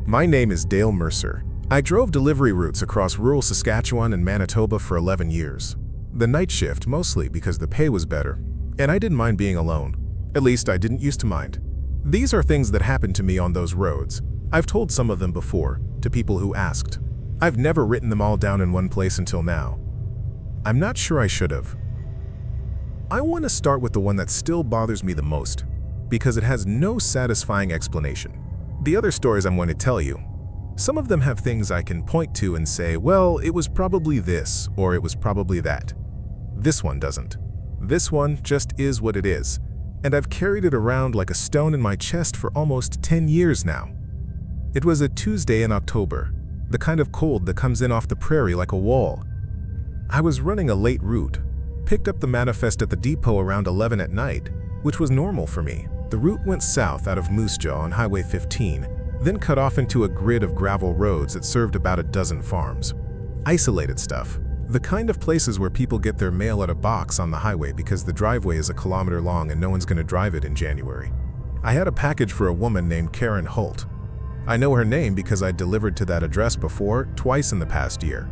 My name is Dale Mercer. I drove delivery routes across rural Saskatchewan and Manitoba for 11 years. The night shift mostly because the pay was better, and I didn't mind being alone. At least I didn't used to mind. These are things that happened to me on those roads. I've told some of them before, to people who asked. I've never written them all down in one place until now. I'm not sure I should have. I want to start with the one that still bothers me the most, because it has no satisfying explanation. The other stories I'm going to tell you, some of them have things I can point to and say, well, it was probably this, or it was probably that. This one doesn't. This one just is what it is, and I've carried it around like a stone in my chest for almost 10 years now. It was a Tuesday in October, the kind of cold that comes in off the prairie like a wall. I was running a late route, picked up the manifest at the depot around 11 at night, which was normal for me. The route went south out of Moose Jaw on Highway 15, then cut off into a grid of gravel roads that served about a dozen farms. Isolated stuff, the kind of places where people get their mail at a box on the highway because the driveway is a kilometer long and no one's going to drive it in January. I had a package for a woman named Karen Holt. I know her name because I delivered to that address before, twice in the past year.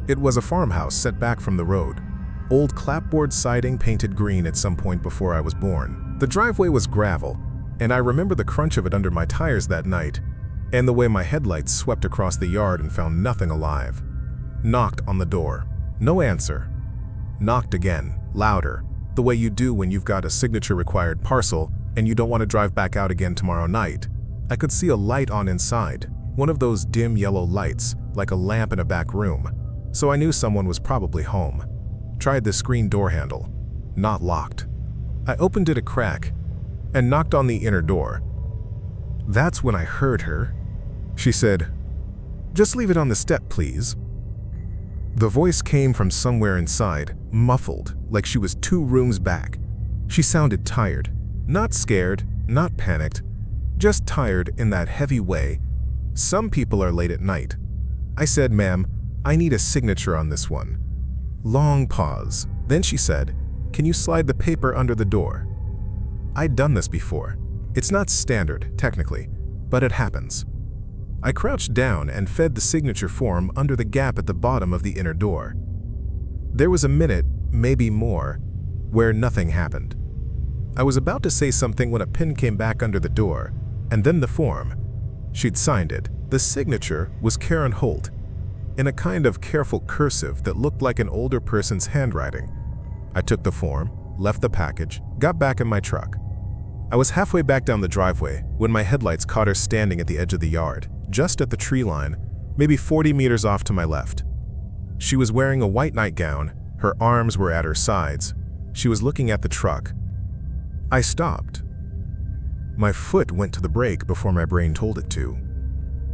It was a farmhouse set back from the road. Old clapboard siding painted green at some point before I was born. The driveway was gravel, and I remember the crunch of it under my tires that night, and the way my headlights swept across the yard and found nothing alive. Knocked on the door. No answer. Knocked again, louder, the way you do when you've got a signature-required parcel and you don't want to drive back out again tomorrow night. I could see a light on inside, one of those dim yellow lights, like a lamp in a back room, so I knew someone was probably home. Tried the screen door handle. Not locked. I opened it a crack and knocked on the inner door. That's when I heard her. She said, "Just leave it on the step, please." The voice came from somewhere inside, muffled, like she was 2 rooms back. She sounded tired. Not scared, not panicked, just tired in that heavy way. Some people are late at night. I said, "Ma'am, I need a signature on this one." Long pause. Then she said, "Can you slide the paper under the door?" I'd done this before. It's not standard, technically, but it happens. I crouched down and fed the signature form under the gap at the bottom of the inner door. There was a minute, maybe more, where nothing happened. I was about to say something when a pin came back under the door, and then the form. She'd signed it. The signature was Karen Holt, in a kind of careful cursive that looked like an older person's handwriting. I took the form, left the package, got back in my truck. I was halfway back down the driveway when my headlights caught her standing at the edge of the yard, just at the tree line, maybe 40 meters off to my left. She was wearing a white nightgown, her arms were at her sides. She was looking at the truck. I stopped. My foot went to the brake before my brain told it to.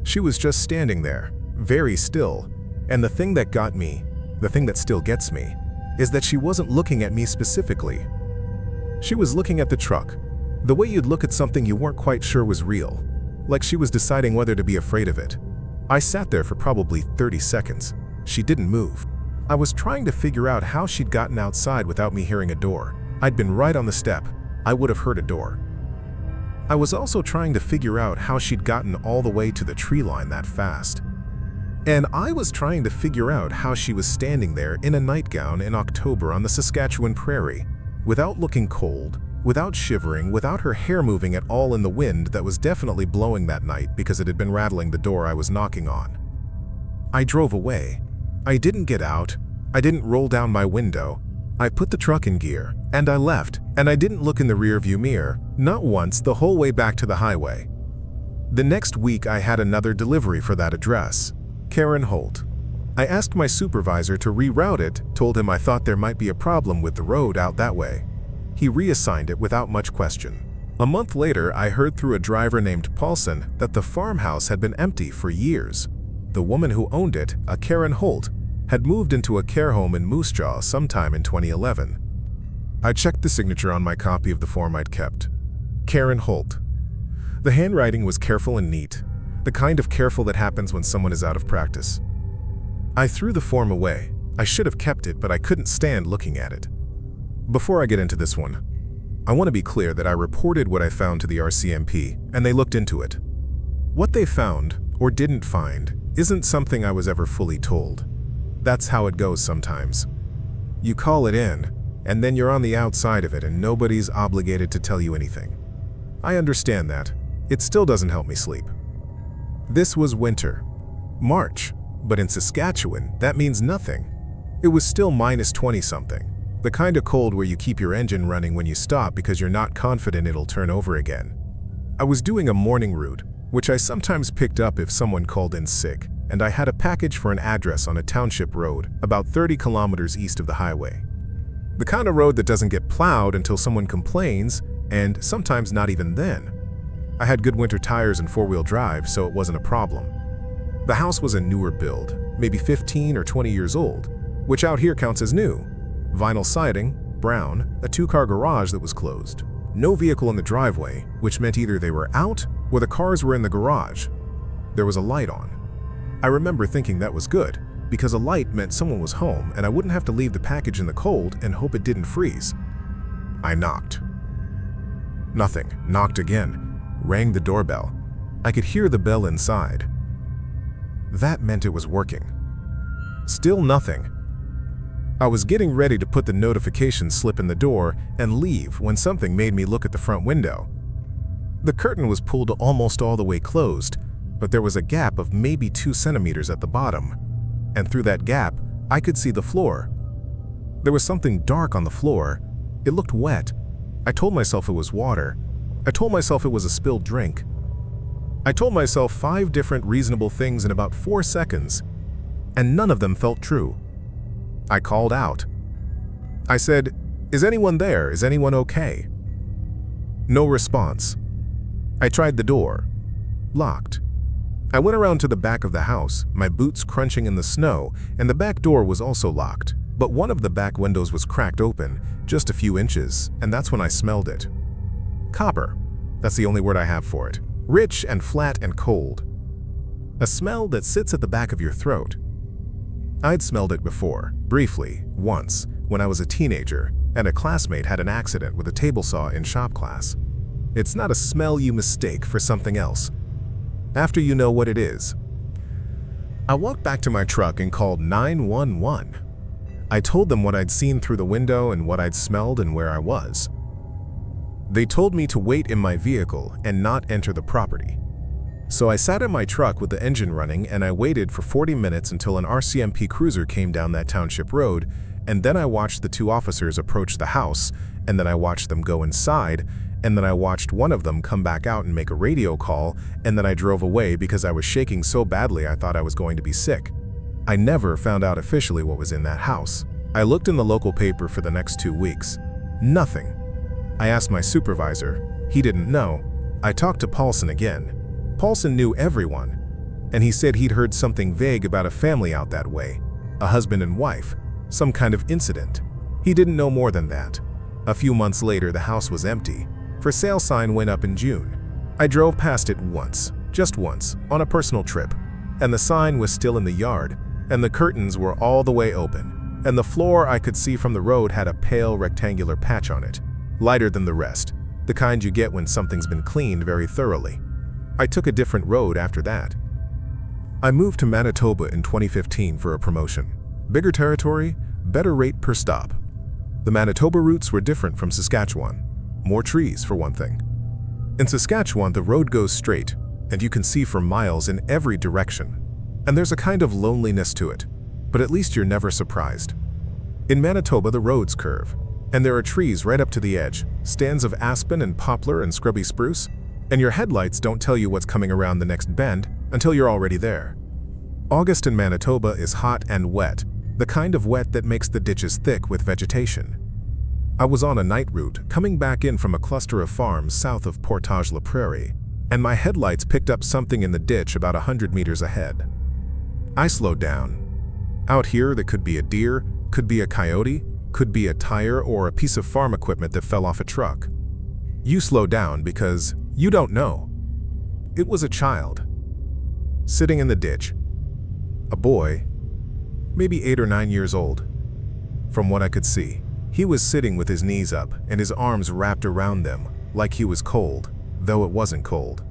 She was just standing there, very still, and the thing that got me, the thing that still gets me, is that she wasn't looking at me specifically. She was looking at the truck, the way you'd look at something you weren't quite sure was real, like she was deciding whether to be afraid of it. I sat there for probably 30 seconds. She didn't move. I was trying to figure out how she'd gotten outside without me hearing a door. I'd been right on the step. I would have heard a door. I was also trying to figure out how she'd gotten all the way to the tree line that fast. And I was trying to figure out how she was standing there in a nightgown in October on the Saskatchewan prairie, without looking cold, without shivering, without her hair moving at all in the wind that was definitely blowing that night because it had been rattling the door I was knocking on. I drove away. I didn't get out. I didn't roll down my window. I put the truck in gear, and I left, and I didn't look in the rearview mirror, not once the whole way back to the highway. The next week I had another delivery for that address. Karen Holt. I asked my supervisor to reroute it, told him I thought there might be a problem with the road out that way. He reassigned it without much question. A month later, I heard through a driver named Paulson that the farmhouse had been empty for years. The woman who owned it, a Karen Holt, had moved into a care home in Moose Jaw sometime in 2011. I checked the signature on my copy of the form I'd kept. Karen Holt. The handwriting was careful and neat, the kind of careful that happens when someone is out of practice. I threw the form away. I should have kept it, but I couldn't stand looking at it. Before I get into this one, I want to be clear that I reported what I found to the RCMP, and they looked into it. What they found or didn't find isn't something I was ever fully told. That's how it goes sometimes. You call it in, and then you're on the outside of it and nobody's obligated to tell you anything. I understand that. It still doesn't help me sleep. This was winter. March. But in Saskatchewan, that means nothing. It was still -20-something. The kind of cold where you keep your engine running when you stop because you're not confident it'll turn over again. I was doing a morning route, which I sometimes picked up if someone called in sick, and I had a package for an address on a township road about 30 kilometers east of the highway. The kind of road that doesn't get plowed until someone complains, and sometimes not even then. I had good winter tires and four-wheel drive, so it wasn't a problem. The house was a newer build, maybe 15 or 20 years old, which out here counts as new. Vinyl siding, brown, a two-car garage that was closed. No vehicle in the driveway, which meant either they were out or the cars were in the garage. There was a light on. I remember thinking that was good, because a light meant someone was home and I wouldn't have to leave the package in the cold and hope it didn't freeze. I knocked. Nothing. Knocked again. Rang the doorbell. I could hear the bell inside. That meant it was working. Still nothing. I was getting ready to put the notification slip in the door and leave when something made me look at the front window. The curtain was pulled almost all the way closed, but there was a gap of maybe 2 centimeters at the bottom, and through that gap, I could see the floor. There was something dark on the floor. It looked wet. I told myself it was water. I told myself it was a spilled drink. I told myself 5 different reasonable things in about 4 seconds, and none of them felt true. I called out. I said, "Is anyone there? Is anyone okay?" No response. I tried the door. Locked. I went around to the back of the house, my boots crunching in the snow, and the back door was also locked, but one of the back windows was cracked open, just a few inches, and that's when I smelled it. Copper. That's the only word I have for it. Rich and flat and cold. A smell that sits at the back of your throat. I'd smelled it before, briefly, once, when I was a teenager, and a classmate had an accident with a table saw in shop class. It's not a smell you mistake for something else. After you know what it is. I walked back to my truck and called 911. I told them what I'd seen through the window and what I'd smelled and where I was. They told me to wait in my vehicle and not enter the property. So I sat in my truck with the engine running and I waited for 40 minutes until an RCMP cruiser came down that township road, and then I watched the 2 officers approach the house, and then I watched them go inside, and then I watched one of them come back out and make a radio call, and then I drove away because I was shaking so badly I thought I was going to be sick. I never found out officially what was in that house. I looked in the local paper for the next 2 weeks. Nothing. I asked my supervisor. He didn't know. I talked to Paulson again. Paulson knew everyone, and he said he'd heard something vague about a family out that way, a husband and wife, some kind of incident. He didn't know more than that. A few months later, the house was empty. For sale sign went up in June. I drove past it once, just once, on a personal trip, and the sign was still in the yard, and the curtains were all the way open, and the floor I could see from the road had a pale rectangular patch on it, lighter than the rest, the kind you get when something's been cleaned very thoroughly. I took a different road after that. I moved to Manitoba in 2015 for a promotion. Bigger territory, better rate per stop. The Manitoba routes were different from Saskatchewan. More trees, for one thing. In Saskatchewan, the road goes straight, and you can see for miles in every direction. And there's a kind of loneliness to it, but at least you're never surprised. In Manitoba, the roads curve, and there are trees right up to the edge, stands of aspen and poplar and scrubby spruce, and your headlights don't tell you what's coming around the next bend until you're already there. August in Manitoba is hot and wet, the kind of wet that makes the ditches thick with vegetation. I was on a night route coming back in from a cluster of farms south of Prairie, and my headlights picked up something in the ditch about 100 meters ahead. I slowed down. Out here, there could be a deer, could be a coyote, could be a tire or a piece of farm equipment that fell off a truck. You slow down because you don't know. It was a child, sitting in the ditch. A boy, maybe 8 or 9 years old. From what I could see, he was sitting with his knees up and his arms wrapped around them, like he was cold, though it wasn't cold.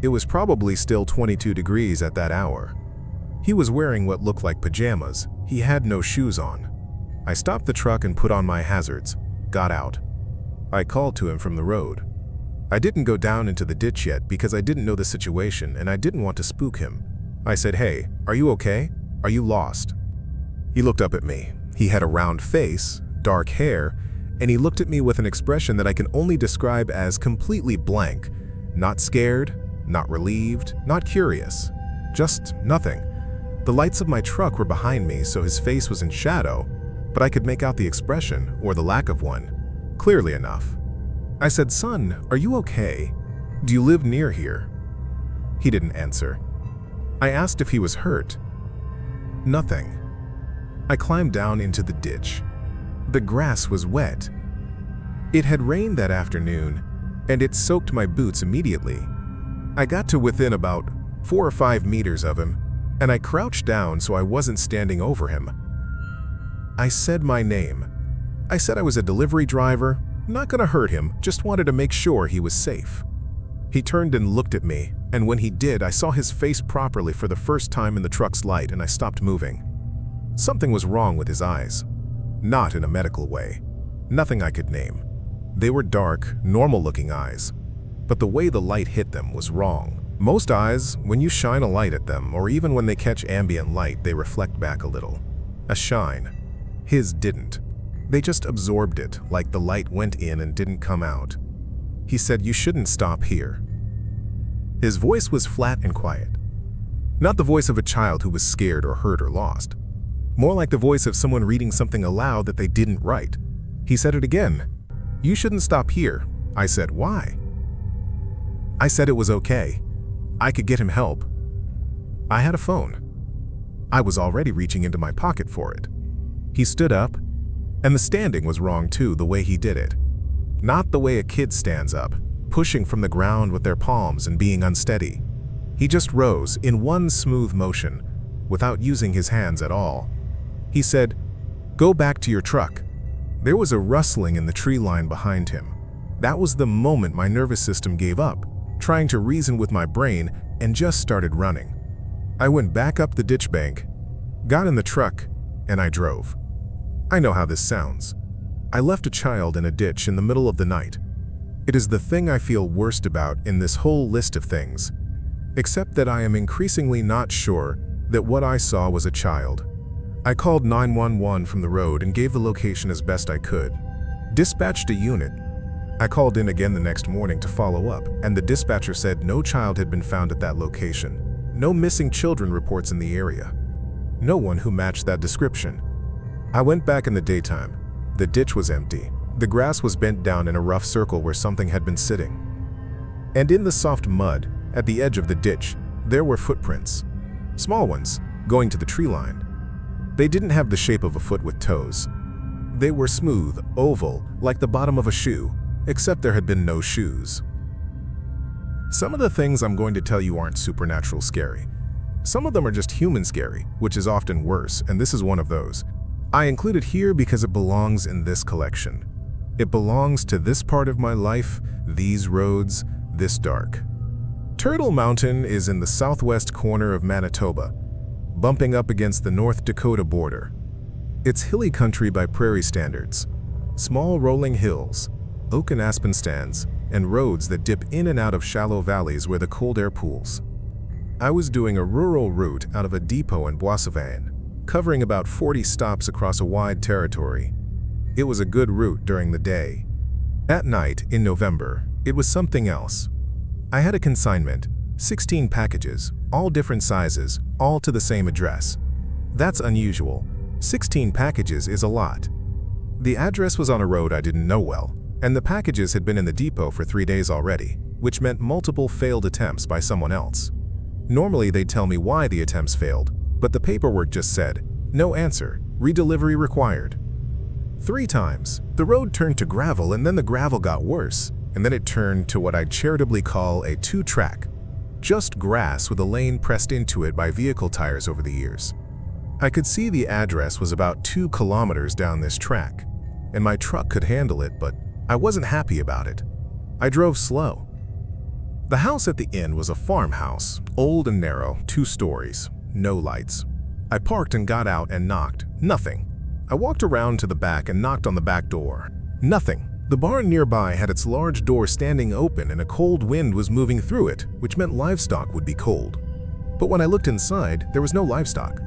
It was probably still 22 degrees at that hour. He was wearing what looked like pajamas. He had no shoes on. I stopped the truck and put on my hazards, got out. I called to him from the road. I didn't go down into the ditch yet because I didn't know the situation and I didn't want to spook him. I said, "Hey, are you okay? Are you lost?" He looked up at me. He had a round face, dark hair, and he looked at me with an expression that I can only describe as completely blank. Not scared, not relieved, not curious. Just nothing. The lights of my truck were behind me, so his face was in shadow, but I could make out the expression, or the lack of one, clearly enough. I said, "Son, are you okay? Do you live near here?" He didn't answer. I asked if he was hurt. Nothing. I climbed down into the ditch. The grass was wet. It had rained that afternoon, and it soaked my boots immediately. I got to within about 4 or 5 meters of him, and I crouched down so I wasn't standing over him. I said my name. I said I was a delivery driver, not gonna hurt him, just wanted to make sure he was safe. He turned and looked at me, and when he did, I saw his face properly for the first time in the truck's light and I stopped moving. Something was wrong with his eyes. Not in a medical way. Nothing I could name. They were dark, normal-looking eyes. But the way the light hit them was wrong. Most eyes, when you shine a light at them, or even when they catch ambient light, they reflect back a little. A shine. His didn't. They just absorbed it, like the light went in and didn't come out. He said, "You shouldn't stop here." His voice was flat and quiet. Not the voice of a child who was scared or hurt or lost. More like the voice of someone reading something aloud that they didn't write. He said it again. "You shouldn't stop here." I said, "Why?" I said it was okay. I could get him help. I had a phone. I was already reaching into my pocket for it. He stood up, and the standing was wrong too, the way he did it. Not the way a kid stands up, pushing from the ground with their palms and being unsteady. He just rose in one smooth motion, without using his hands at all. He said, "Go back to your truck." There was a rustling in the tree line behind him. That was the moment my nervous system gave up, trying to reason with my brain, and just started running. I went back up the ditch bank, got in the truck, and I drove. I know how this sounds. I left a child in a ditch in the middle of the night. It is the thing I feel worst about in this whole list of things, except that I am increasingly not sure that what I saw was a child. I called 911 from the road and gave the location as best I could. Dispatched a unit. I called in again the next morning to follow up, and the dispatcher said no child had been found at that location. No missing children reports in the area. No one who matched that description. I went back in the daytime. The ditch was empty. The grass was bent down in a rough circle where something had been sitting. And in the soft mud, at the edge of the ditch, there were footprints. Small ones, going to the tree line. They didn't have the shape of a foot with toes. They were smooth, oval, like the bottom of a shoe, except there had been no shoes. Some of the things I'm going to tell you aren't supernatural scary. Some of them are just human scary, which is often worse, and this is one of those. I include it here because it belongs in this collection. It belongs to this part of my life, these roads, this dark. Turtle Mountain is in the southwest corner of Manitoba, bumping up against the North Dakota border. It's hilly country by prairie standards. Small rolling hills, oak and aspen stands, and roads that dip in and out of shallow valleys where the cold air pools. I was doing a rural route out of a depot in Boissavin, covering about 40 stops across a wide territory. It was a good route during the day. At night, in November, it was something else. I had a consignment, 16 packages, all different sizes, all to the same address. That's unusual. 16 packages is a lot. The address was on a road I didn't know well, and the packages had been in the depot for 3 days already, which meant multiple failed attempts by someone else. Normally they'd tell me why the attempts failed, but the paperwork just said, "No answer, redelivery required." 3 times, the road turned to gravel, and then the gravel got worse, and then it turned to what I'd charitably call a 2-track. Just grass with a lane pressed into it by vehicle tires over the years. I could see the address was about 2 kilometers down this track, and my truck could handle it, but I wasn't happy about it. I drove slow. The house at the inn was a farmhouse, old and narrow, 2 stories, no lights. I parked and got out and knocked. Nothing. I walked around to the back and knocked on the back door. Nothing. The barn nearby had its large door standing open and a cold wind was moving through it, which meant livestock would be cold. But when I looked inside, there was no livestock.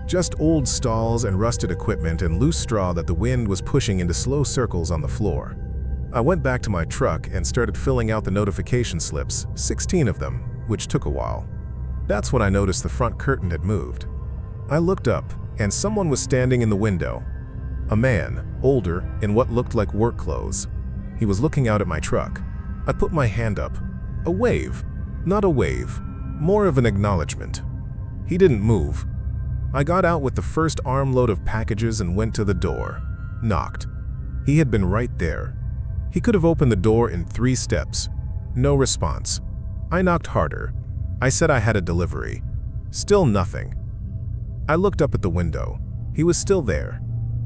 Just old stalls and rusted equipment and loose straw that the wind was pushing into slow circles on the floor. I went back to my truck and started filling out the notification slips, 16 of them, which took a while. That's when I noticed the front curtain had moved. I looked up, and someone was standing in the window. A man, older, in what looked like work clothes. He was looking out at my truck. I put my hand up. A wave. Not a wave. More of an acknowledgement. He didn't move. I got out with the first armload of packages and went to the door. Knocked. He had been right there. He could have opened the door in 3 steps. No response. I knocked harder. I said I had a delivery. Still nothing. I looked up at the window. He was still there.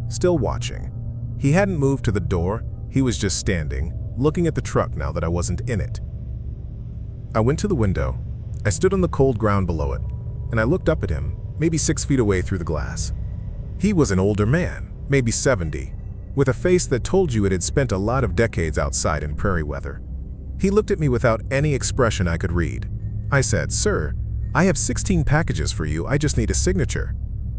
Still watching. He hadn't moved to the door. He was just standing, looking at the truck now that I wasn't in it. I went to the window. I stood on the cold ground below it, and I looked up at him, maybe 6 feet away through the glass. He was an older man, maybe 70, with a face that told you it had spent a lot of decades outside in prairie weather. He looked at me without any expression I could read. I said, "Sir, I have 16 packages for you, I just need a signature."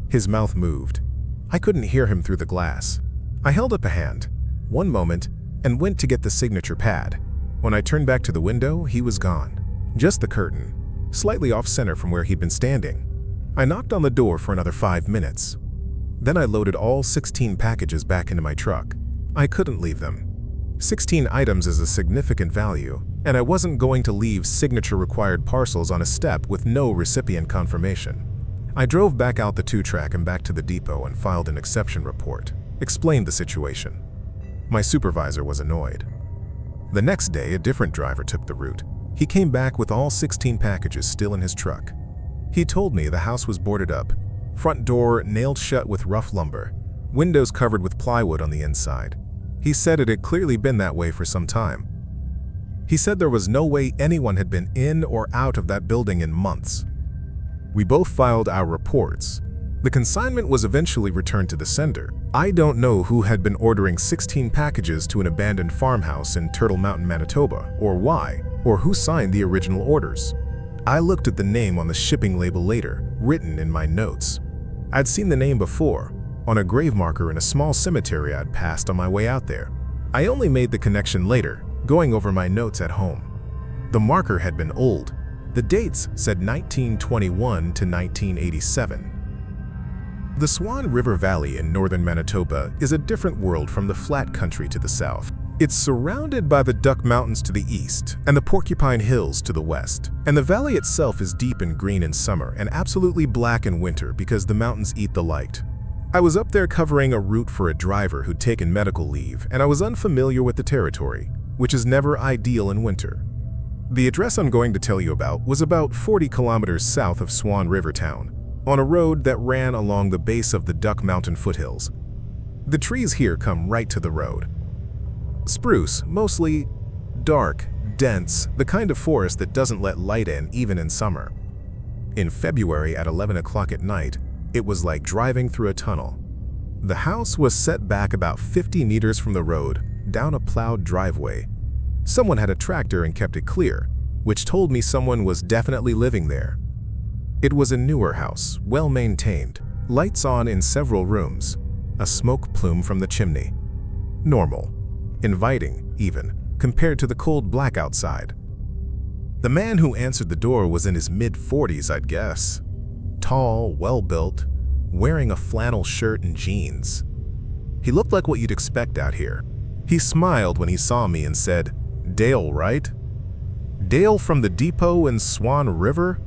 His mouth moved. I couldn't hear him through the glass. I held up a hand, 1 moment, and went to get the signature pad. When I turned back to the window, he was gone. Just the curtain, slightly off-center from where he'd been standing. I knocked on the door for another 5 minutes. Then I loaded all 16 packages back into my truck. I couldn't leave them. 16 items is a significant value, and I wasn't going to leave signature-required parcels on a step with no recipient confirmation. I drove back out the 2-track and back to the depot and filed an exception report, explained the situation. My supervisor was annoyed. The next day, a different driver took the route. He came back with all 16 packages still in his truck. He told me the house was boarded up, front door nailed shut with rough lumber, windows covered with plywood on the inside. He said it had clearly been that way for some time. He said there was no way anyone had been in or out of that building in months. We both filed our reports. The consignment was eventually returned to the sender. I don't know who had been ordering 16 packages to an abandoned farmhouse in Turtle Mountain, Manitoba, or why, or who signed the original orders. I looked at the name on the shipping label later, written in my notes. I'd seen the name before, on a grave marker in a small cemetery I'd passed on my way out there. I only made the connection later, going over my notes at home. The marker had been old. The dates said 1921 to 1987. The Swan River Valley in northern Manitoba is a different world from the flat country to the south. It's surrounded by the Duck Mountains to the east and the Porcupine Hills to the west, and the valley itself is deep and green in summer and absolutely black in winter because the mountains eat the light. I was up there covering a route for a driver who'd taken medical leave, and I was unfamiliar with the territory, which is never ideal in winter. The address I'm going to tell you about was about 40 kilometers south of Swan River Town, on a road that ran along the base of the Duck Mountain foothills. The trees here come right to the road. Spruce, mostly dark, dense, the kind of forest that doesn't let light in even in summer. In February at 11 o'clock at night, it was like driving through a tunnel. The house was set back about 50 meters from the road, down a plowed driveway. Someone had a tractor and kept it clear, which told me someone was definitely living there. It was a newer house, well maintained, lights on in several rooms, a smoke plume from the chimney. Normal, inviting even, compared to the cold black outside. The man who answered the door was in his mid-40s, I'd guess. Tall, well-built, wearing a flannel shirt and jeans. He looked like what you'd expect out here. He smiled when he saw me and said, "Dale, right? Dale from the depot in Swan River?"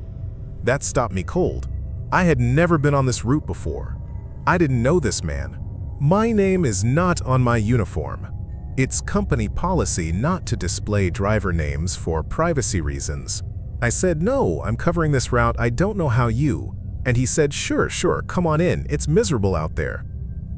That stopped me cold. I had never been on this route before. I didn't know this man. My name is not on my uniform. It's company policy not to display driver names for privacy reasons. I said, "No, I'm covering this route, I don't know how you." And he said, Sure, come on in, it's miserable out there."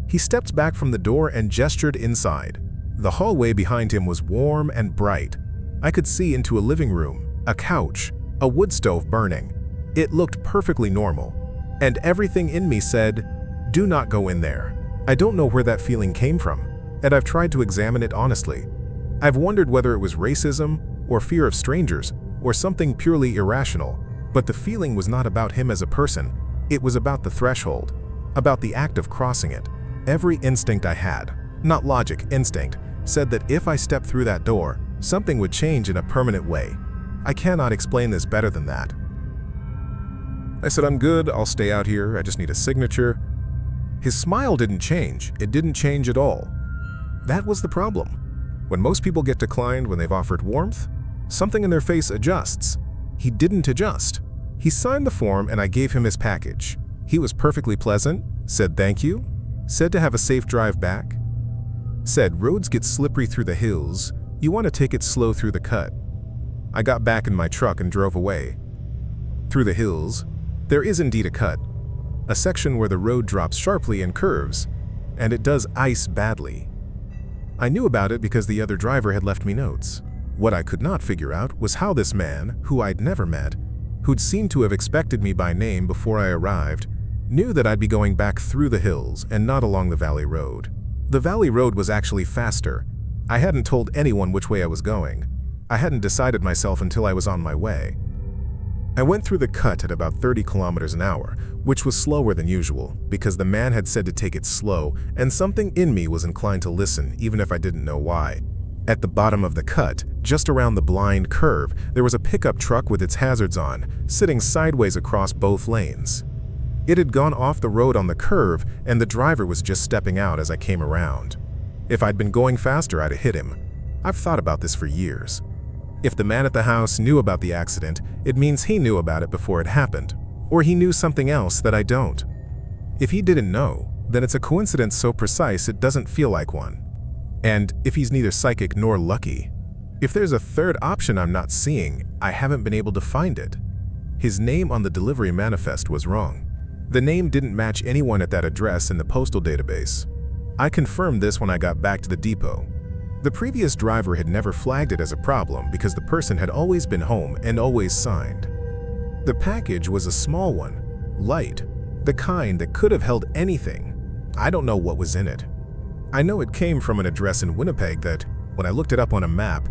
He stepped back from the door and gestured inside. The hallway behind him was warm and bright. I could see into a living room, a couch, a wood stove burning. It looked perfectly normal. And everything in me said, do not go in there. I don't know where that feeling came from, and I've tried to examine it honestly. I've wondered whether it was racism, or fear of strangers, or something purely irrational, but the feeling was not about him as a person. It was about the threshold, about the act of crossing it. Every instinct I had, not logic, instinct, said that if I stepped through that door, something would change in a permanent way. I cannot explain this better than that. I said, I'm good, I'll stay out here, I just need a signature. His smile didn't change. It didn't change at all. That was the problem. When most people get declined when they've offered warmth, something in their face adjusts. He didn't adjust. He signed the form and I gave him his package. He was perfectly pleasant, said thank you, said to have a safe drive back, said roads get slippery through the hills, you want to take it slow through the cut. I got back in my truck and drove away. Through the hills, there is indeed a cut, a section where the road drops sharply and curves, and it does ice badly. I knew about it because the other driver had left me notes. What I could not figure out was how this man, who I'd never met, who'd seemed to have expected me by name before I arrived, knew that I'd be going back through the hills and not along the valley road. The valley road was actually faster. I hadn't told anyone which way I was going. I hadn't decided myself until I was on my way. I went through the cut at about 30 kilometers an hour, which was slower than usual, because the man had said to take it slow, and something in me was inclined to listen, even if I didn't know why. At the bottom of the cut, just around the blind curve, there was a pickup truck with its hazards on, sitting sideways across both lanes. It had gone off the road on the curve, and the driver was just stepping out as I came around. If I'd been going faster, I'd have hit him. I've thought about this for years. If the man at the house knew about the accident, it means he knew about it before it happened, or he knew something else that I don't. If he didn't know, then it's a coincidence so precise it doesn't feel like one. And if he's neither psychic nor lucky, if there's a third option I'm not seeing, I haven't been able to find it. His name on the delivery manifest was wrong. The name didn't match anyone at that address in the postal database. I confirmed this when I got back to the depot. The previous driver had never flagged it as a problem because the person had always been home and always signed. The package was a small one, light, the kind that could have held anything. I don't know what was in it. I know it came from an address in Winnipeg that, when I looked it up on a map,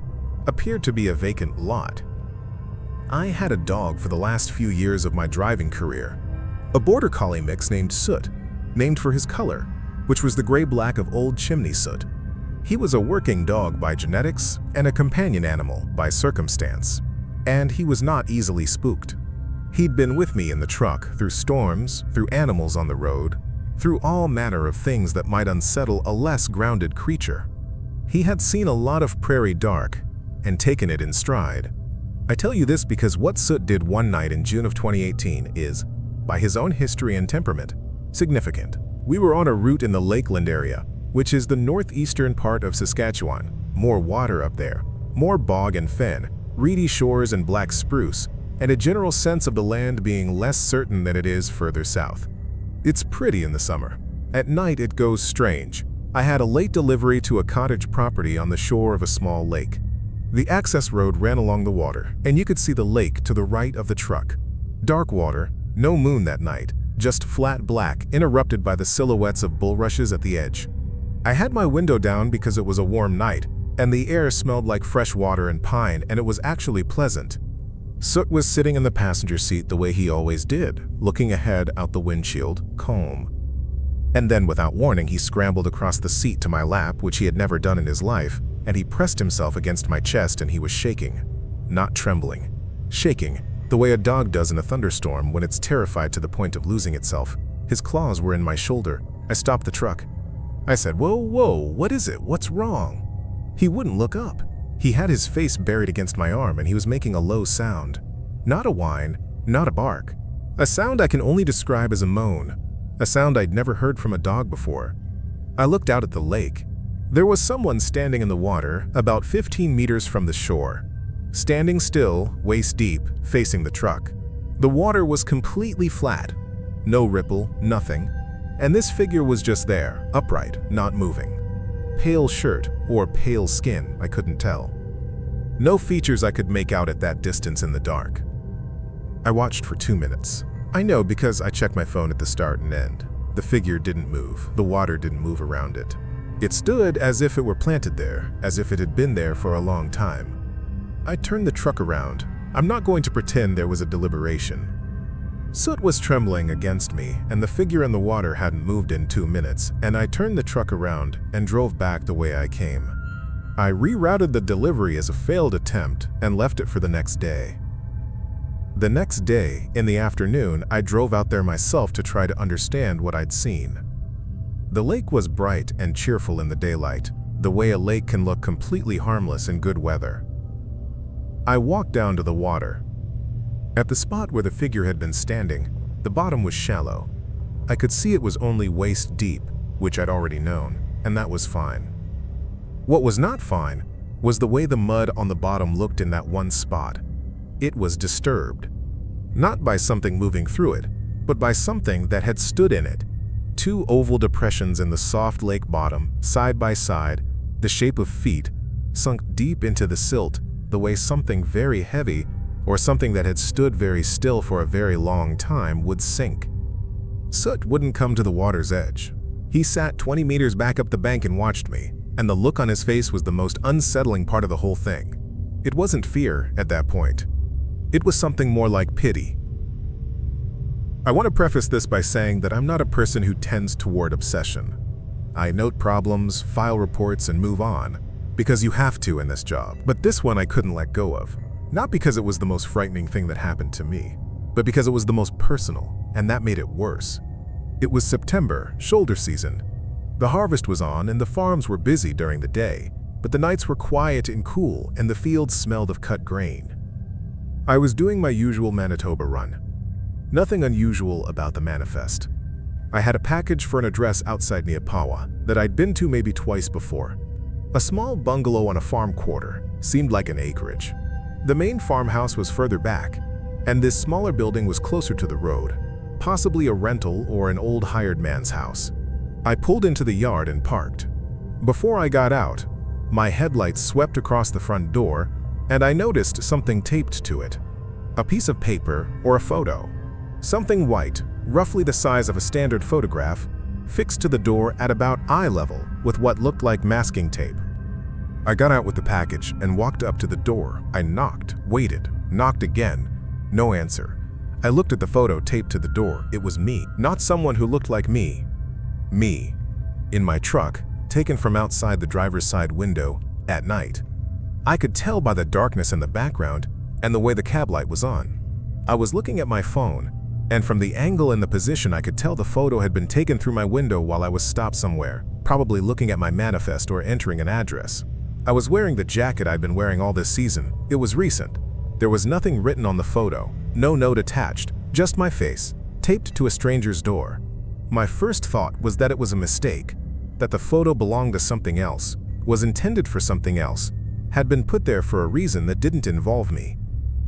appeared to be a vacant lot. I had a dog for the last few years of my driving career, a border collie mix named Soot, named for his color, which was the gray-black of old chimney soot. He was a working dog by genetics and a companion animal by circumstance, and he was not easily spooked. He'd been with me in the truck through storms, through animals on the road, through all manner of things that might unsettle a less grounded creature. He had seen a lot of prairie dark and taken it in stride. I tell you this because what Soot did one night in June of 2018 is, by his own history and temperament, significant. We were on a route in the Lakeland area, which is the northeastern part of Saskatchewan. More water up there, more bog and fen, reedy shores and black spruce, and a general sense of the land being less certain than it is further south. It's pretty in the summer. At night it goes strange. I had a late delivery to a cottage property on the shore of a small lake. The access road ran along the water, and you could see the lake to the right of the truck. Dark water, no moon that night, just flat black, interrupted by the silhouettes of bulrushes at the edge. I had my window down because it was a warm night, and the air smelled like fresh water and pine, and it was actually pleasant. Soot was sitting in the passenger seat the way he always did, looking ahead out the windshield, calm. And then, without warning, he scrambled across the seat to my lap, which he had never done in his life, and he pressed himself against my chest, and he was shaking. Not trembling. Shaking, the way a dog does in a thunderstorm when it's terrified to the point of losing itself. His claws were in my shoulder. I stopped the truck. I said, "Whoa, whoa, what is it? What's wrong?" He wouldn't look up. He had his face buried against my arm, and he was making a low sound. Not a whine, not a bark. A sound I can only describe as a moan. A sound I'd never heard from a dog before. I looked out at the lake. There was someone standing in the water, about 15 meters from the shore. Standing still, waist deep, facing the truck. The water was completely flat. No ripple, nothing. And this figure was just there, upright, not moving. Pale shirt or pale skin, I couldn't tell. No features I could make out at that distance in the dark. I watched for 2 minutes. I know because I checked my phone at the start and end. The figure didn't move. The water didn't move around it. It stood as if it were planted there, as if it had been there for a long time. I turned the truck around. I'm not going to pretend there was a deliberation. Soot was trembling against me, and the figure in the water hadn't moved in 2 minutes, and I turned the truck around and drove back the way I came. I rerouted the delivery as a failed attempt and left it for the next day. The next day, in the afternoon, I drove out there myself to try to understand what I'd seen. The lake was bright and cheerful in the daylight, the way a lake can look completely harmless in good weather. I walked down to the water. At the spot where the figure had been standing, the bottom was shallow. I could see it was only waist deep, which I'd already known, and that was fine. What was not fine was the way the mud on the bottom looked in that one spot. It was disturbed, not by something moving through it, but by something that had stood in it. 2 oval depressions in the soft lake bottom, side by side, the shape of feet, sunk deep into the silt, the way something very heavy, or something that had stood very still for a very long time, would sink. Soot wouldn't come to the water's edge. He sat 20 meters back up the bank and watched me, and the look on his face was the most unsettling part of the whole thing. It wasn't fear at that point. It was something more like pity. I want to preface this by saying that I'm not a person who tends toward obsession. I note problems, file reports, and move on, because you have to in this job. But this one I couldn't let go of. Not because it was the most frightening thing that happened to me, but because it was the most personal, and that made it worse. It was September, shoulder season. The harvest was on and the farms were busy during the day, but the nights were quiet and cool and the fields smelled of cut grain. I was doing my usual Manitoba run. Nothing unusual about the manifest. I had a package for an address outside Neapawa that I'd been to maybe twice before. A small bungalow on a farm quarter seemed like an acreage. The main farmhouse was further back, and this smaller building was closer to the road, possibly a rental or an old hired man's house. I pulled into the yard and parked. Before I got out, my headlights swept across the front door, and I noticed something taped to it. A piece of paper or a photo. Something white, roughly the size of a standard photograph, fixed to the door at about eye level with what looked like masking tape. I got out with the package and walked up to the door. I knocked, waited, knocked again. No answer. I looked at the photo taped to the door. It was me, not someone who looked like me. Me, in my truck, taken from outside the driver's side window at night. I could tell by the darkness in the background and the way the cab light was on. I was looking at my phone, and from the angle and the position I could tell the photo had been taken through my window while I was stopped somewhere, probably looking at my manifest or entering an address. I was wearing the jacket I'd been wearing all this season. It was recent. There was nothing written on the photo, no note attached, just my face, taped to a stranger's door. My first thought was that it was a mistake, that the photo belonged to something else, was intended for something else, had been put there for a reason that didn't involve me.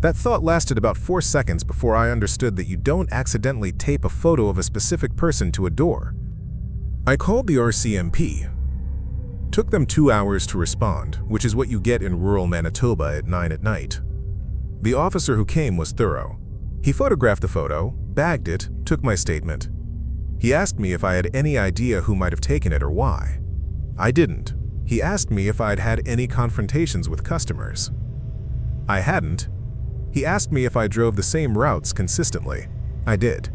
That thought lasted about 4 seconds before I understood that you don't accidentally tape a photo of a specific person to a door. I called the RCMP. Took them 2 hours to respond, which is what you get in rural Manitoba at 9 at night. The officer who came was thorough. He photographed the photo, bagged it, took my statement. He asked me if I had any idea who might have taken it or why. I didn't. He asked me if I had had any confrontations with customers. I hadn't. He asked me if I drove the same routes consistently. I did.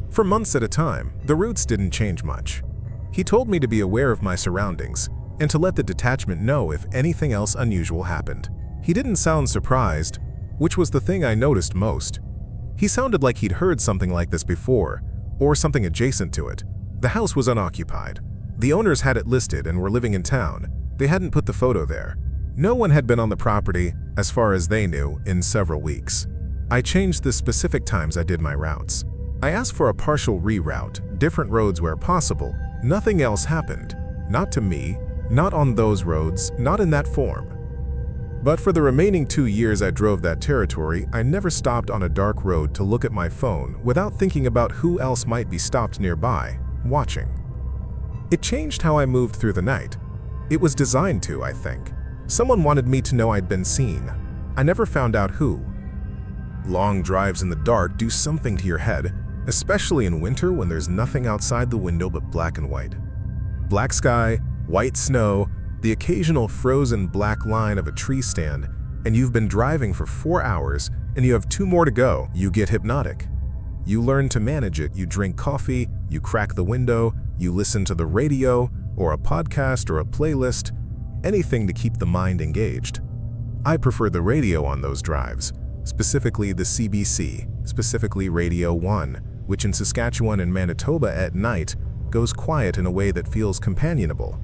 For months at a time, the routes didn't change much. He told me to be aware of my surroundings and to let the detachment know if anything else unusual happened. He didn't sound surprised, which was the thing I noticed most. He sounded like he'd heard something like this before, or something adjacent to it. The house was unoccupied. The owners had it listed and were living in town. They hadn't put the photo there. No one had been on the property, as far as they knew, in several weeks. I changed the specific times I did my routes. I asked for a partial reroute, different roads where possible. Nothing else happened. Not to me, not on those roads, not in that form. But for the remaining 2 years I drove that territory, I never stopped on a dark road to look at my phone without thinking about who else might be stopped nearby, watching. It changed how I moved through the night. It was designed to, I think. Someone wanted me to know I'd been seen. I never found out who. Long drives in the dark do something to your head, especially in winter when there's nothing outside the window but black and white. Black sky, white snow, the occasional frozen black line of a tree stand, and you've been driving for 4 hours and you have 2 more to go. You get hypnotic. You learn to manage it. You drink coffee, you crack the window, you listen to the radio or a podcast or a playlist, anything to keep the mind engaged. I prefer the radio on those drives, specifically the CBC, specifically Radio 1, which in Saskatchewan and Manitoba at night goes quiet in a way that feels companionable.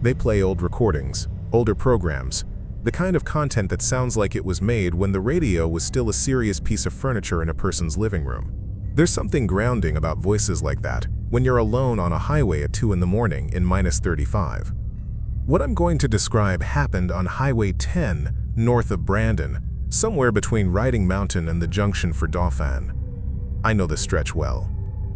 They play old recordings, older programs, the kind of content that sounds like it was made when the radio was still a serious piece of furniture in a person's living room. There's something grounding about voices like that when you're alone on a highway at 2 in the morning in -35. What I'm going to describe happened on Highway 10 north of Brandon, somewhere between Riding Mountain and the junction for Dauphin. I know this stretch well.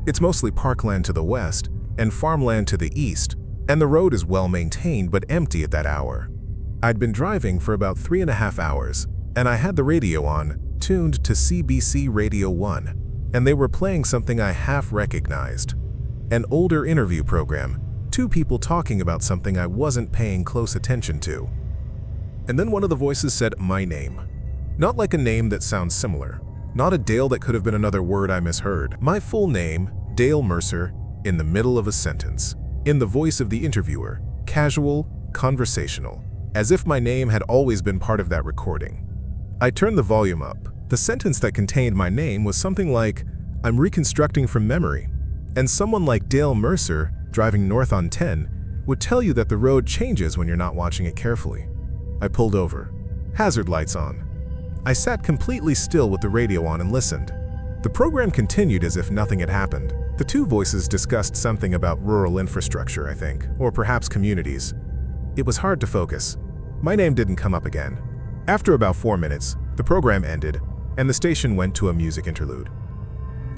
It's mostly parkland to the west and farmland to the east, and the road is well maintained but empty at that hour. I'd been driving for about 3.5 hours, and I had the radio on, tuned to CBC Radio 1, and they were playing something I half recognized. An older interview program, 2 people talking about something I wasn't paying close attention to. And then one of the voices said my name. Not like a name that sounds similar. Not a Dale that could have been another word I misheard. My full name, Dale Mercer, in the middle of a sentence. In the voice of the interviewer, casual, conversational, as if my name had always been part of that recording. I turned the volume up. The sentence that contained my name was something like, I'm reconstructing from memory. And someone like Dale Mercer, driving north on 10, would tell you that the road changes when you're not watching it carefully. I pulled over. Hazard lights on. I sat completely still with the radio on and listened. The program continued as if nothing had happened. The 2 voices discussed something about rural infrastructure, I think, or perhaps communities. It was hard to focus. My name didn't come up again. After about 4 minutes, the program ended, and the station went to a music interlude.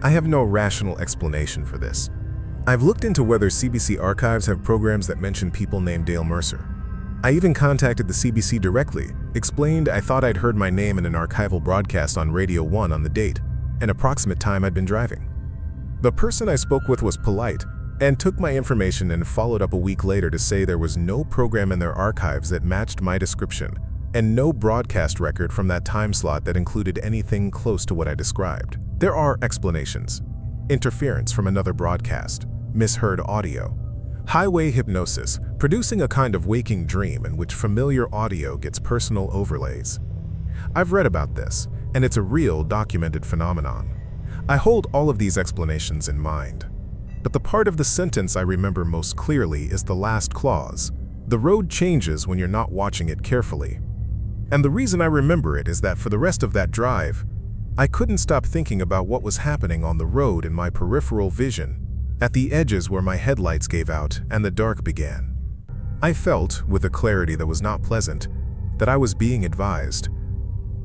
I have no rational explanation for this. I've looked into whether CBC archives have programs that mention people named Dale Mercer. I even contacted the CBC directly, explained I thought I'd heard my name in an archival broadcast on Radio 1 on the date and approximate time I'd been driving. The person I spoke with was polite and took my information and followed up a week later to say there was no program in their archives that matched my description and no broadcast record from that time slot that included anything close to what I described. There are explanations. Interference from another broadcast, misheard audio, highway hypnosis, producing a kind of waking dream in which familiar audio gets personal overlays. I've read about this, and it's a real documented phenomenon. I hold all of these explanations in mind. But the part of the sentence I remember most clearly is the last clause. The road changes when you're not watching it carefully. And the reason I remember it is that for the rest of that drive, I couldn't stop thinking about what was happening on the road in my peripheral vision, at the edges where my headlights gave out and the dark began. I felt, with a clarity that was not pleasant, that I was being advised,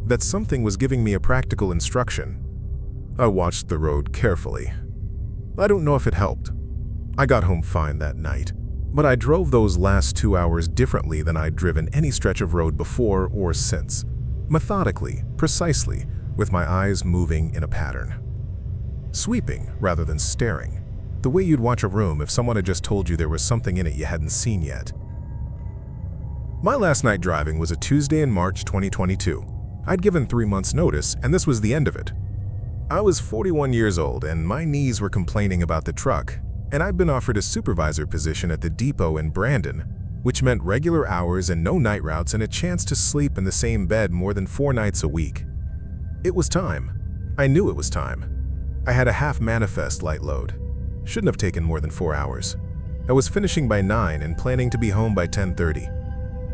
that something was giving me a practical instruction. I watched the road carefully. I don't know if it helped. I got home fine that night, but I drove those last 2 hours differently than I'd driven any stretch of road before or since. Methodically, precisely, with my eyes moving in a pattern. Sweeping rather than staring. The way you'd watch a room if someone had just told you there was something in it you hadn't seen yet. My last night driving was a Tuesday in March 2022. I'd given 3 months' notice, and this was the end of it. I was 41 years old, and my knees were complaining about the truck, and I'd been offered a supervisor position at the depot in Brandon, which meant regular hours and no night routes and a chance to sleep in the same bed more than 4 nights a week. It was time. I knew it was time. I had a half manifest light load. Shouldn't have taken more than 4 hours. I was finishing by 9 and planning to be home by 10:30.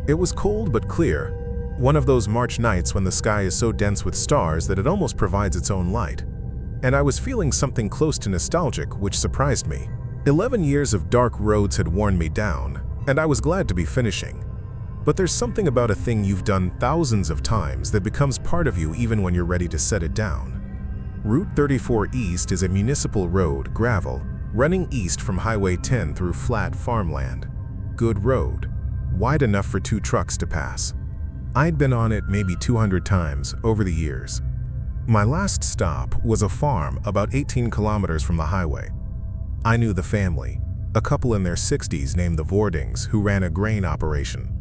It was cold but clear, one of those March nights when the sky is so dense with stars that it almost provides its own light. And I was feeling something close to nostalgic, which surprised me. 11 years of dark roads had worn me down, and I was glad to be finishing. But there's something about a thing you've done thousands of times that becomes part of you even when you're ready to set it down. Route 34 East is a municipal road, gravel, running east from Highway 10 through flat farmland. Good road, wide enough for 2 trucks to pass. I'd been on it maybe 200 times over the years. My last stop was a farm about 18 kilometers from the highway. I knew the family, a couple in their 60s named the Vordings, who ran a grain operation.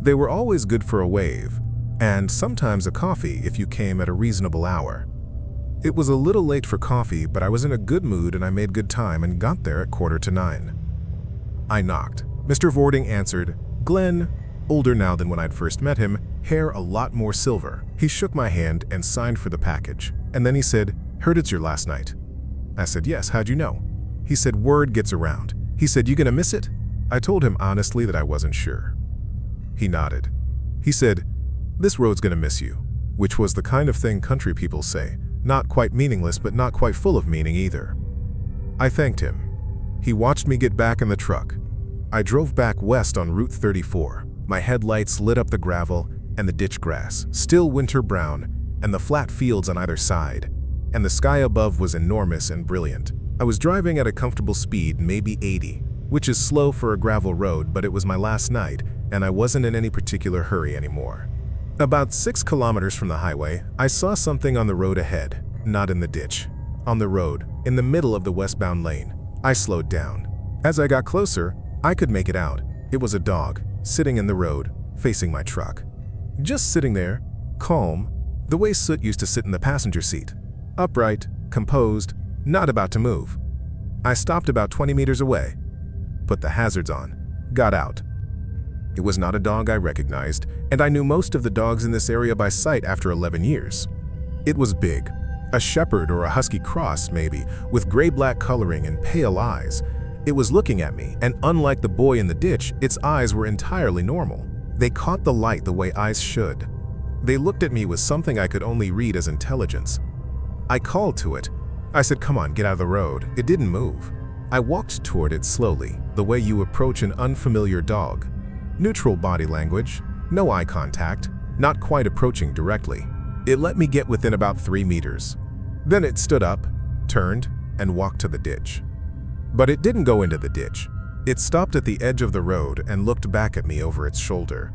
They were always good for a wave, and sometimes a coffee if you came at a reasonable hour. It was a little late for coffee, but I was in a good mood and I made good time and got there at 8:45. I knocked. Mr. Vording answered. Glenn, older now than when I'd first met him, hair a lot more silver. He shook my hand and signed for the package. And then he said, "Heard it's your last night." I said, "Yes, how'd you know?" He said, "Word gets around." He said, "You gonna miss it?" I told him honestly that I wasn't sure. He nodded. He said, "This road's gonna miss you," which was the kind of thing country people say, not quite meaningless but not quite full of meaning either. I thanked him. He watched me get back in the truck. I drove back west on Route 34. My headlights lit up the gravel and the ditch grass, still winter brown, and the flat fields on either side, and the sky above was enormous and brilliant. I was driving at a comfortable speed, maybe 80, which is slow for a gravel road, but it was my last night, and I wasn't in any particular hurry anymore. About 6 kilometers from the highway, I saw something on the road ahead, not in the ditch. On the road, in the middle of the westbound lane. I slowed down. As I got closer, I could make it out. It was a dog, sitting in the road, facing my truck. Just sitting there, calm, the way Soot used to sit in the passenger seat. Upright, composed, not about to move. I stopped about 20 meters away, put the hazards on, got out. It was not a dog I recognized, and I knew most of the dogs in this area by sight after 11 years. It was big, a shepherd or a husky cross maybe, with gray-black coloring and pale eyes. It was looking at me, and unlike the boy in the ditch, its eyes were entirely normal. They caught the light the way eyes should. They looked at me with something I could only read as intelligence. I called to it. I said, "Come on, get out of the road." It didn't move. I walked toward it slowly, the way you approach an unfamiliar dog. Neutral body language, no eye contact, not quite approaching directly. It let me get within about 3 meters. Then it stood up, turned, and walked to the ditch. But it didn't go into the ditch. It stopped at the edge of the road and looked back at me over its shoulder.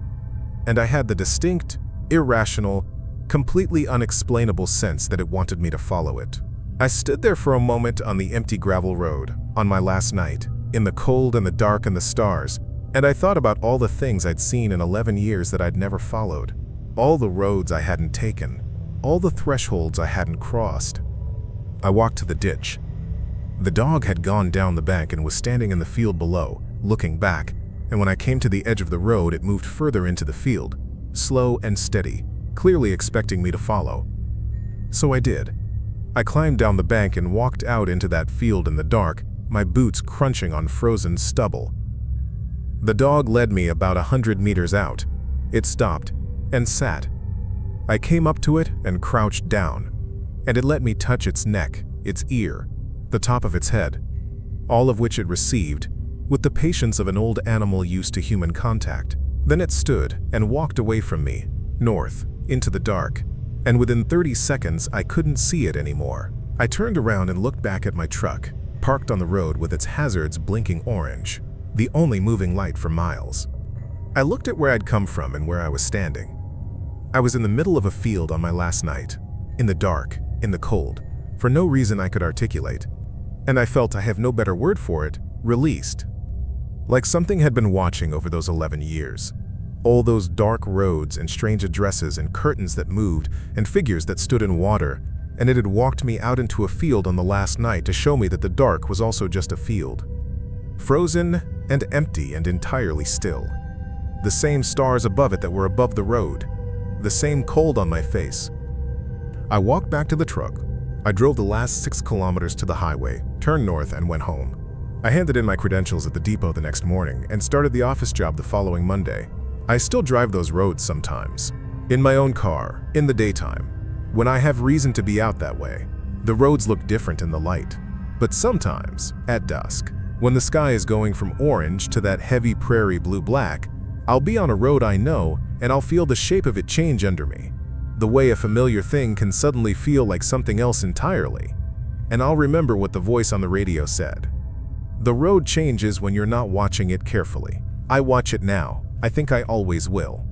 And I had the distinct, irrational, completely unexplainable sense that it wanted me to follow it. I stood there for a moment on the empty gravel road, on my last night, in the cold and the dark and the stars, and I thought about all the things I'd seen in 11 years that I'd never followed, all the roads I hadn't taken, all the thresholds I hadn't crossed. I walked to the ditch. The dog had gone down the bank and was standing in the field below, looking back, and when I came to the edge of the road, it moved further into the field, slow and steady, clearly expecting me to follow. So I did. I climbed down the bank and walked out into that field in the dark, my boots crunching on frozen stubble. The dog led me about 100 meters out. It stopped and sat. I came up to it and crouched down, and it let me touch its neck, its ear, the top of its head, all of which it received with the patience of an old animal used to human contact. Then it stood and walked away from me, north, into the dark, and within 30 seconds I couldn't see it anymore. I turned around and looked back at my truck, parked on the road with its hazards blinking orange, the only moving light for miles. I looked at where I'd come from and where I was standing. I was in the middle of a field on my last night, in the dark, in the cold, for no reason I could articulate, and I felt, I have no better word for it, released. Like something had been watching over those 11 years. All those dark roads and strange addresses and curtains that moved and figures that stood in water, and it had walked me out into a field on the last night to show me that the dark was also just a field. Frozen and empty and entirely still. The same stars above it that were above the road. The same cold on my face. I walked back to the truck. I drove the last 6 kilometers to the highway, turned north, and went home. I handed in my credentials at the depot the next morning and started the office job the following Monday. I still drive those roads sometimes. In my own car, in the daytime. When I have reason to be out that way, the roads look different in the light. But sometimes, at dusk, when the sky is going from orange to that heavy prairie blue-black, I'll be on a road I know and I'll feel the shape of it change under me. The way a familiar thing can suddenly feel like something else entirely. And I'll remember what the voice on the radio said. The road changes when you're not watching it carefully. I watch it now. I think I always will.